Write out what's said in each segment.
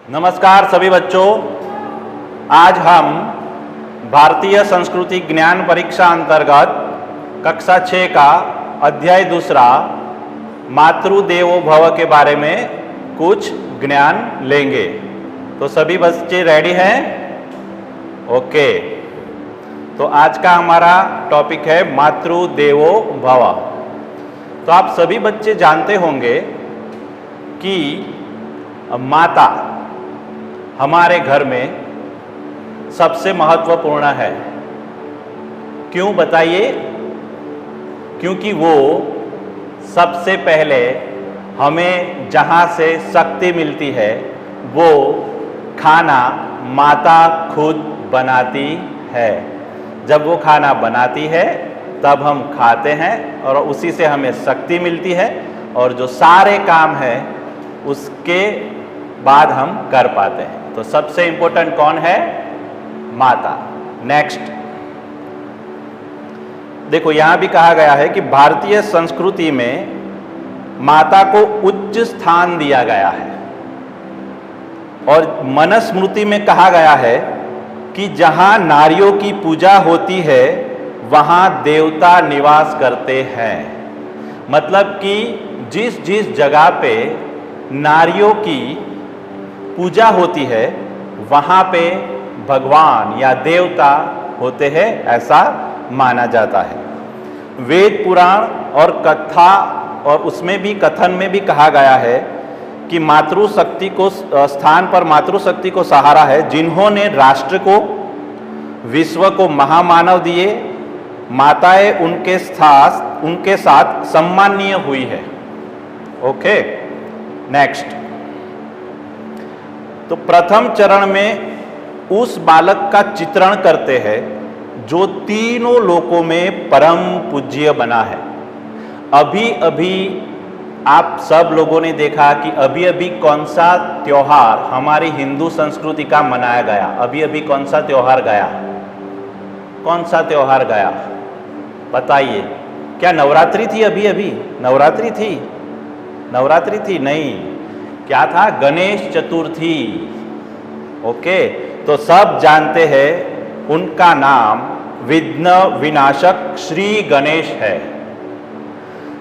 नमस्कार सभी बच्चों। आज हम भारतीय संस्कृति ज्ञान परीक्षा अंतर्गत कक्षा 6 का अध्याय दूसरा मातृदेवो भव के बारे में कुछ ज्ञान लेंगे। तो सभी बच्चे रेडी हैं? ओके। तो आज का हमारा टॉपिक है मातृदेवो भव। तो आप सभी बच्चे जानते होंगे कि माता हमारे घर में सबसे महत्वपूर्ण है। क्यों बताइए? क्योंकि वो सबसे पहले हमें जहाँ से शक्ति मिलती है वो खाना माता खुद बनाती है। जब वो खाना बनाती है तब हम खाते हैं और उसी से हमें शक्ति मिलती है और जो सारे काम है उसके बाद हम कर पाते हैं। तो सबसे इंपॉर्टेंट कौन है? माता। नेक्स्ट देखो, यहां भी कहा गया है कि भारतीय संस्कृति में माता को उच्च स्थान दिया गया है और मनुस्मृति में कहा गया है कि जहां नारियों की पूजा होती है वहां देवता निवास करते हैं। मतलब कि जिस जिस जगह पे नारियों की पूजा होती है वहाँ पे भगवान या देवता होते हैं, ऐसा माना जाता है। वेद पुराण और कथा और उसमें भी कथन में भी कहा गया है कि मातृशक्ति को स्थान पर मातृशक्ति को सहारा है जिन्होंने राष्ट्र को विश्व को महामानव दिए। माताएं उनके साथ सम्माननीय हुई है। ओके। नेक्स्ट, तो प्रथम चरण में उस बालक का चित्रण करते हैं जो तीनों लोकों में परम पूज्य बना है। अभी अभी आप सब लोगों ने देखा कि अभी अभी कौन सा त्योहार हमारी हिंदू संस्कृति का मनाया गया। अभी अभी कौन सा त्योहार गया? कौन सा त्योहार गया बताइए? क्या नवरात्रि थी? अभी अभी नवरात्रि थी? नवरात्रि थी नहीं, क्या था? गणेश चतुर्थी। ओके। तो सब जानते हैं उनका नाम विघ्न विनाशक श्री गणेश है।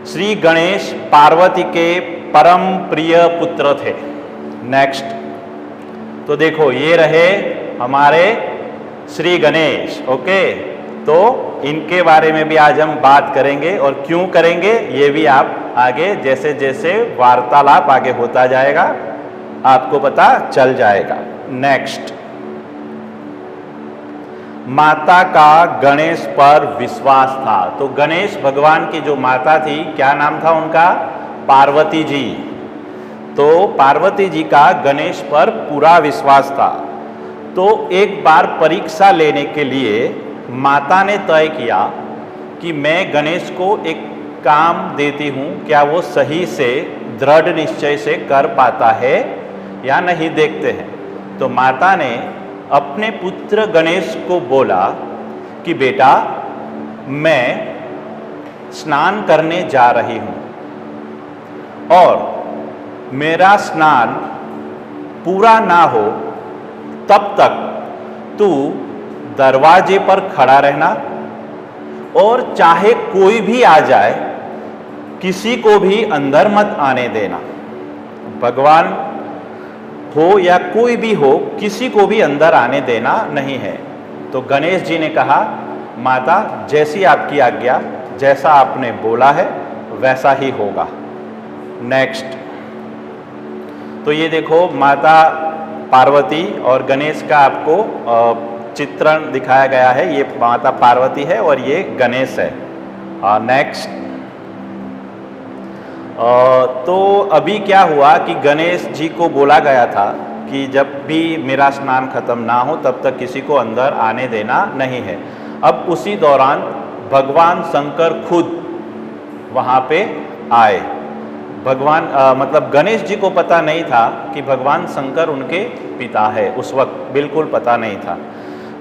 श्री गणेश पार्वती के परम प्रिय पुत्र थे। नेक्स्ट, तो देखो ये रहे हमारे श्री गणेश। ओके। तो इनके बारे में भी आज हम बात करेंगे और क्यों करेंगे ये भी आप आगे जैसे जैसे वार्तालाप आगे होता जाएगा आपको पता चल जाएगा। नेक्स्ट, माता का गणेश पर विश्वास था। तो गणेश भगवान की जो माता थी, क्या नाम था उनका? पार्वती जी। तो पार्वती जी का गणेश पर पूरा विश्वास था। तो एक बार परीक्षा लेने के लिए माता ने तय किया कि मैं गणेश को एक काम देती हूँ, क्या वो सही से दृढ़ निश्चय से कर पाता है या नहीं, देखते हैं। तो माता ने अपने पुत्र गणेश को बोला कि बेटा मैं स्नान करने जा रही हूँ और मेरा स्नान पूरा ना हो तब तक तू दरवाजे पर खड़ा रहना और चाहे कोई भी आ जाए किसी को भी अंदर मत आने देना। भगवान हो या कोई भी हो, किसी को भी अंदर आने देना नहीं है। तो गणेश जी ने कहा माता जैसी आपकी आज्ञा, जैसा आपने बोला है वैसा ही होगा। नेक्स्ट, तो ये देखो माता पार्वती और गणेश का आपको चित्रण दिखाया गया है। ये माता पार्वती है और ये गणेश है। नेक्स्ट, तो अभी क्या हुआ कि गणेश जी को बोला गया था कि जब भी मेरा स्नान खत्म ना हो तब तक किसी को अंदर आने देना नहीं है। अब उसी दौरान भगवान शंकर खुद वहाँ पे आए। भगवान मतलब गणेश जी को पता नहीं था कि भगवान शंकर उनके पिता है, उस वक्त बिल्कुल पता नहीं था।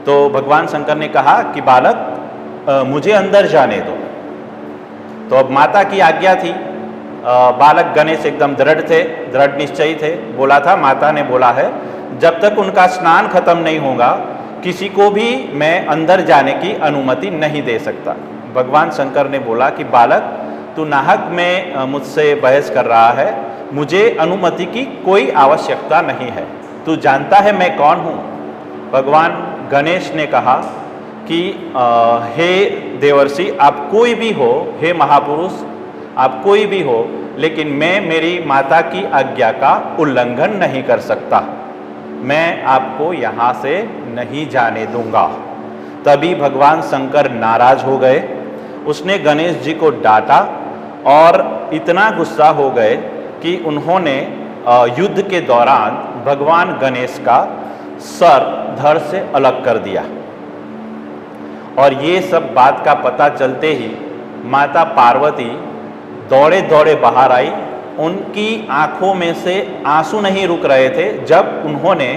तो भगवान शंकर ने कहा कि बालक मुझे अंदर जाने दो। तो अब माता की आज्ञा थी, बालक गणेश एकदम दृढ़ निश्चयी थे। बोला था, माता ने बोला है, जब तक उनका स्नान खत्म नहीं होगा किसी को भी मैं अंदर जाने की अनुमति नहीं दे सकता। भगवान शंकर ने बोला कि बालक, तू नाहक में मुझसे बहस कर रहा है, मुझे अनुमति की कोई आवश्यकता नहीं है, तू जानता है मैं कौन हूँ। भगवान गणेश ने कहा कि हे देवर्षि, आप कोई भी हो, हे महापुरुष, आप कोई भी हो, लेकिन मैं मेरी माता की आज्ञा का उल्लंघन नहीं कर सकता, मैं आपको यहाँ से नहीं जाने दूंगा। तभी भगवान शंकर नाराज हो गए। उसने गणेश जी को डांटा और इतना गुस्सा हो गए कि उन्होंने युद्ध के दौरान भगवान गणेश का सर धड़ से अलग कर दिया। और ये सब बात का पता चलते ही माता पार्वती दौड़े दौड़े बाहर आई। उनकी आंखों में से आंसू नहीं रुक रहे थे जब उन्होंने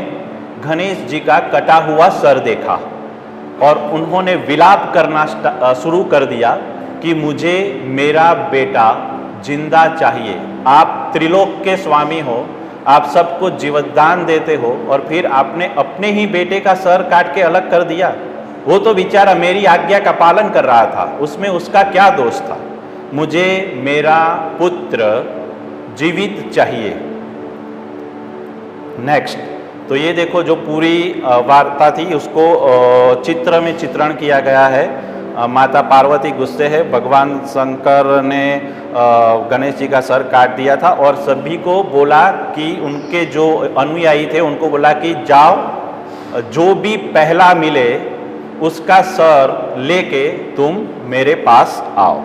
गणेश जी का कटा हुआ सर देखा और उन्होंने विलाप करना शुरू कर दिया कि मुझे मेरा बेटा जिंदा चाहिए। आप त्रिलोक के स्वामी हो, आप सबको जीवदान देते हो और फिर आपने अपने ही बेटे का सर काट के अलग कर दिया। वो तो बेचारा मेरी आज्ञा का पालन कर रहा था, उसमें उसका क्या दोष था। मुझे मेरा पुत्र जीवित चाहिए। नेक्स्ट, तो ये देखो जो पूरी वार्ता थी उसको चित्र में चित्रण किया गया है। माता पार्वती गुस्से है, भगवान शंकर ने गणेश जी का सर काट दिया था और सभी को बोला कि उनके जो अनुयायी थे उनको बोला कि जाओ, जो भी पहला मिले उसका सर लेके तुम मेरे पास आओ।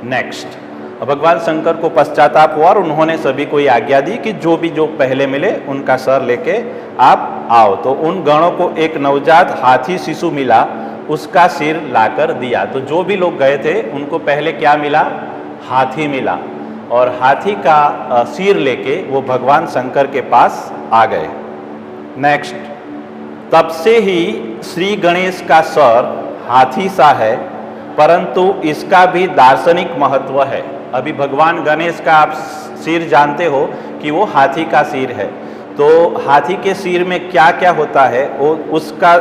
नेक्स्ट, भगवान शंकर को पश्चाताप हुआ और उन्होंने सभी को ये आज्ञा दी कि जो पहले मिले उनका सर लेके आप आओ। तो उन गणों को एक नवजात हाथी शिशु मिला, उसका सिर लाकर दिया। तो जो भी लोग गए थे उनको पहले क्या मिला? हाथी मिला और हाथी का सिर लेके वो भगवान शंकर के पास आ गए। नेक्स्ट, तब से ही श्री गणेश का सर हाथी सा है, परंतु इसका भी दार्शनिक महत्व है। अभी भगवान गणेश का आप सिर जानते हो कि वो हाथी का सिर है, तो हाथी के सिर में क्या क्या होता है वो उसका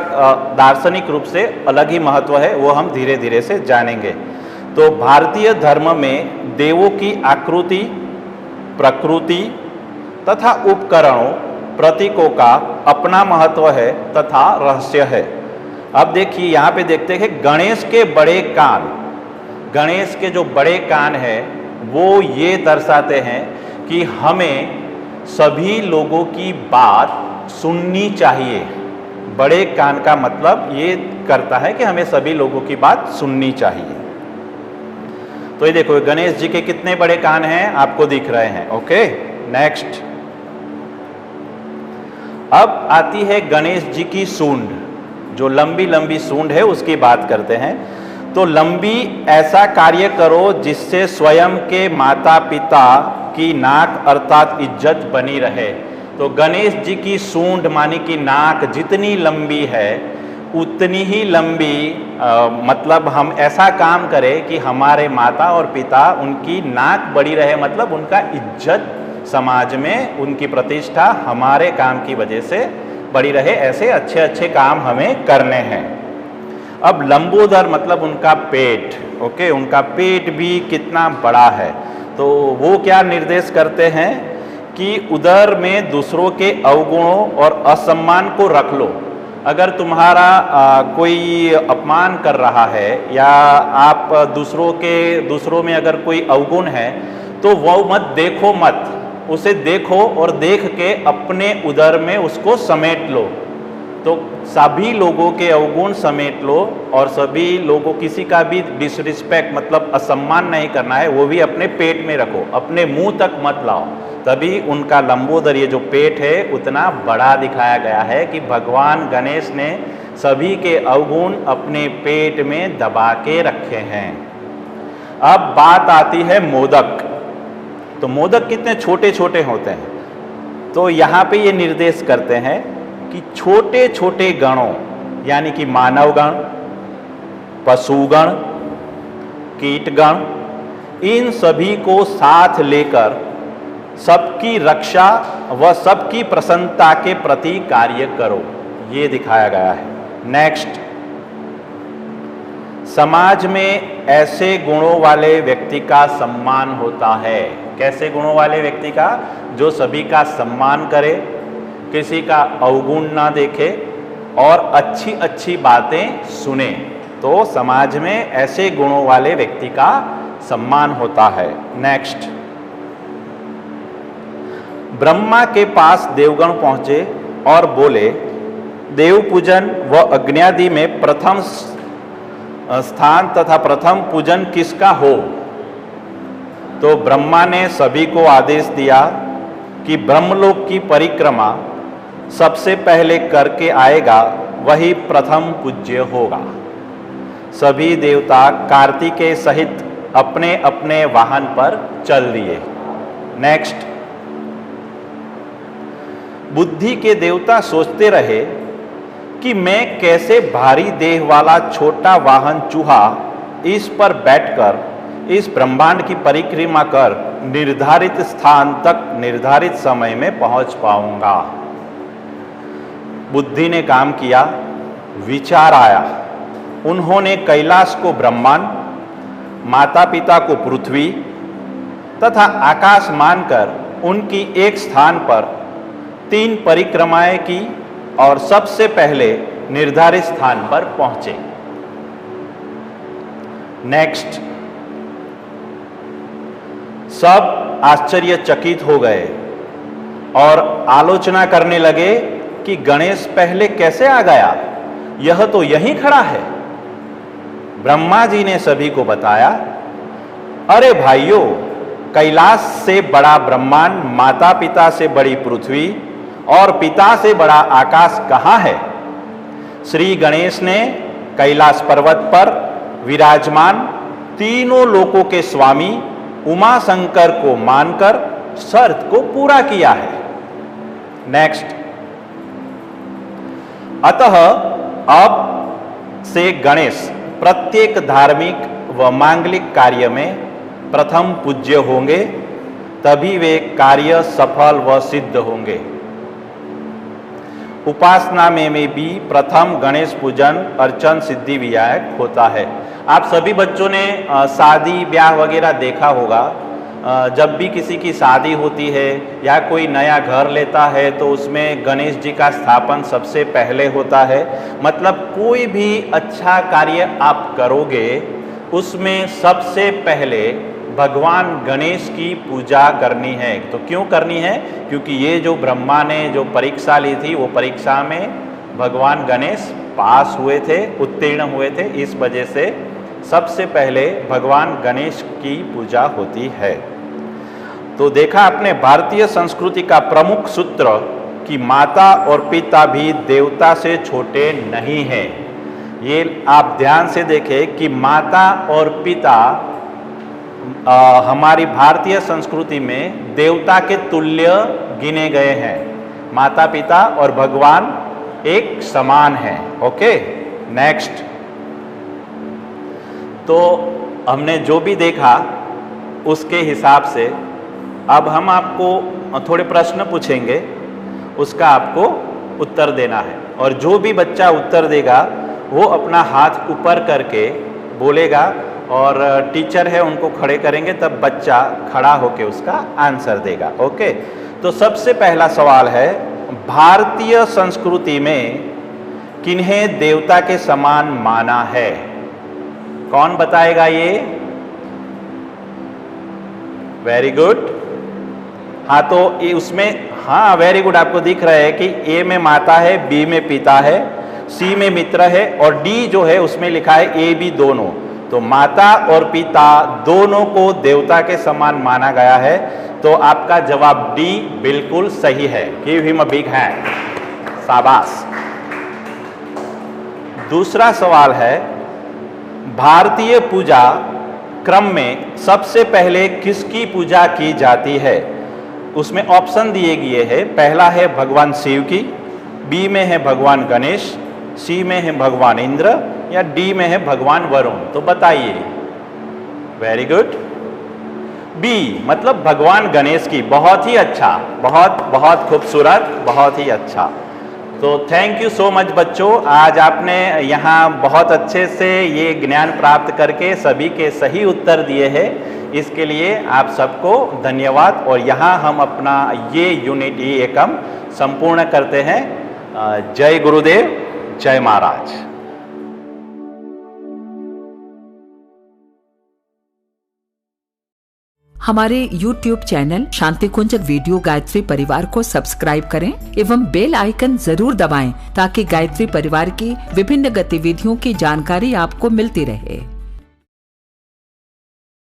दार्शनिक रूप से अलग ही महत्व है, वो हम धीरे धीरे से जानेंगे। तो भारतीय धर्म में देवों की आकृति, प्रकृति तथा उपकरणों, प्रतीकों का अपना महत्व है तथा रहस्य है। अब देखिए यहाँ पे देखते हैं गणेश के बड़े कान, गणेश के जो बड़े कान है वो ये दर्शाते हैं कि हमें सभी लोगों की बात सुननी चाहिए। बड़े कान का मतलब ये करता है कि हमें सभी लोगों की बात सुननी चाहिए। तो ये देखो गणेश जी के कितने बड़े कान हैं आपको दिख रहे हैं। ओके, नेक्स्ट, अब आती है गणेश जी की सूंड, जो लंबी लंबी सूंड है उसकी बात करते हैं। तो लंबी ऐसा कार्य करो जिससे स्वयं के माता पिता की नाक अर्थात इज्जत बनी रहे। तो गणेश जी की सूंड मानी कि नाक जितनी लंबी है उतनी ही लंबी मतलब हम ऐसा काम करें कि हमारे माता और पिता उनकी नाक बड़ी रहे, मतलब उनका इज्जत समाज में, उनकी प्रतिष्ठा हमारे काम की वजह से बड़ी रहे। ऐसे अच्छे अच्छे काम हमें करने हैं। अब लंबोदर मतलब उनका पेट। ओके, उनका पेट भी कितना बड़ा है। तो वो क्या निर्देश करते हैं कि उदर में दूसरों के अवगुणों और असम्मान को रख लो। अगर तुम्हारा कोई अपमान कर रहा है या आप दूसरों में अगर कोई अवगुण है तो वो मत देखो, मत उसे देखो और देख के अपने उदर में उसको समेट लो। तो सभी लोगों के अवगुण समेट लो और सभी लोगों, किसी का भी डिसरिस्पेक्ट मतलब असम्मान नहीं करना है, वो भी अपने पेट में रखो, अपने मुंह तक मत लाओ। तभी उनका लंबोदर, ये जो पेट है उतना बड़ा दिखाया गया है कि भगवान गणेश ने सभी के अवगुण अपने पेट में दबा के रखे हैं। अब बात आती है मोदक। तो मोदक कितने छोटे छोटे होते हैं। तो यहाँ पे ये निर्देश करते हैं कि छोटे छोटे गणों यानी कि मानवगण, पशुगण, कीटगण, इन सभी को साथ लेकर सबकी रक्षा व सबकी प्रसन्नता के प्रति कार्य करो, ये दिखाया गया है। नेक्स्ट, समाज में ऐसे गुणों वाले व्यक्ति का सम्मान होता है। कैसे गुणों वाले व्यक्ति का? जो सभी का सम्मान करे, किसी का अवगुण ना देखे और अच्छी अच्छी बातें सुने, तो समाज में ऐसे गुणों वाले व्यक्ति का सम्मान होता है। नेक्स्ट, ब्रह्मा के पास देवगण पहुंचे और बोले, देव पूजन व अग्न्यादि में प्रथम स्थान तथा प्रथम पूजन किसका हो? तो ब्रह्मा ने सभी को आदेश दिया कि ब्रह्मलोक की परिक्रमा सबसे पहले करके आएगा वही प्रथम पूज्य होगा। सभी देवता कार्तिकेय सहित अपने अपने वाहन पर चल दिए। नेक्स्ट, बुद्धि के देवता सोचते रहे कि मैं कैसे भारी देह वाला छोटा वाहन चूहा इस पर बैठकर इस ब्रह्मांड की परिक्रमा कर निर्धारित स्थान तक निर्धारित समय में पहुंच पाऊंगा। बुद्धि ने काम किया, विचार आया। उन्होंने कैलाश को ब्रह्मांड, माता पिता को पृथ्वी तथा आकाश मानकर उनकी एक स्थान पर 3 परिक्रमाएं की और सबसे पहले निर्धारित स्थान पर पहुंचे। नेक्स्ट, सब आश्चर्यचकित हो गए और आलोचना करने लगे कि गणेश पहले कैसे आ गया, यह तो यहीं खड़ा है। ब्रह्मा जी ने सभी को बताया, अरे भाइयों, कैलाश से बड़ा ब्रह्मांड, माता पिता से बड़ी पृथ्वी और पिता से बड़ा आकाश कहाँ है? श्री गणेश ने कैलाश पर्वत पर विराजमान तीनों लोकों के स्वामी उमा शंकर को मानकर शर्त को पूरा किया है। नेक्स्ट, अतः अब से गणेश प्रत्येक धार्मिक व मांगलिक कार्य में प्रथम पूज्य होंगे, तभी वे कार्य सफल व सिद्ध होंगे। उपासना में भी प्रथम गणेश पूजन अर्चन सिद्धि विनायक होता है। आप सभी बच्चों ने शादी ब्याह वगैरह देखा होगा। जब भी किसी की शादी होती है या कोई नया घर लेता है तो उसमें गणेश जी का स्थापन सबसे पहले होता है। मतलब कोई भी अच्छा कार्य आप करोगे उसमें सबसे पहले भगवान गणेश की पूजा करनी है। तो क्यों करनी है? क्योंकि ये जो ब्रह्मा ने जो परीक्षा ली थी वो परीक्षा में भगवान गणेश पास हुए थे, उत्तीर्ण हुए थे। इस वजह से सबसे पहले भगवान गणेश की पूजा होती है। तो देखा आपने भारतीय संस्कृति का प्रमुख सूत्र कि माता और पिता भी देवता से छोटे नहीं हैं। ये आप ध्यान से देखें कि माता और पिता हमारी भारतीय संस्कृति में देवता के तुल्य गिने गए हैं। माता पिता और भगवान एक समान है। Okay, next. तो हमने जो भी देखा उसके हिसाब से अब हम आपको थोड़े प्रश्न पूछेंगे, उसका आपको उत्तर देना है। और जो भी बच्चा उत्तर देगा वो अपना हाथ ऊपर करके बोलेगा और टीचर है उनको खड़े करेंगे, तब बच्चा खड़ा होके उसका आंसर देगा। ओके, तो सबसे पहला सवाल है, भारतीय संस्कृति में किन्हें देवता के समान माना है? कौन बताएगा ये? Very good. हाँ, तो ये उसमें हाँ वेरी गुड, आपको दिख रहा है कि ए में माता है, बी में पिता है, सी में मित्र है और डी जो है उसमें लिखा है ए बी दोनों। तो माता और पिता दोनों को देवता के समान माना गया है। तो आपका जवाब डी बिल्कुल सही है। Give him a big hand. शाबाश। दूसरा सवाल है, भारतीय पूजा क्रम में सबसे पहले किसकी पूजा की जाती है? उसमें ऑप्शन दिए गए हैं। पहला है भगवान शिव की, बी में है भगवान गणेश, सी में है भगवान इंद्र या डी में है भगवान वरुण। तो बताइए। Very good. बी मतलब भगवान गणेश की। बहुत ही अच्छा, बहुत बहुत खूबसूरत, बहुत ही अच्छा। तो थैंक यू सो मच बच्चों, आज आपने यहाँ बहुत अच्छे से ये ज्ञान प्राप्त करके सभी के सही उत्तर दिए हैं। इसके लिए आप सबको धन्यवाद। और यहाँ हम अपना ये यूनिट ये एकम संपूर्ण करते हैं। जय गुरुदेव, जय महाराज। हमारे YouTube चैनल शांति कुंज वीडियो गायत्री परिवार को सब्सक्राइब करें एवं बेल आइकन जरूर दबाएं ताकि गायत्री परिवार की विभिन्न गतिविधियों की जानकारी आपको मिलती रहे।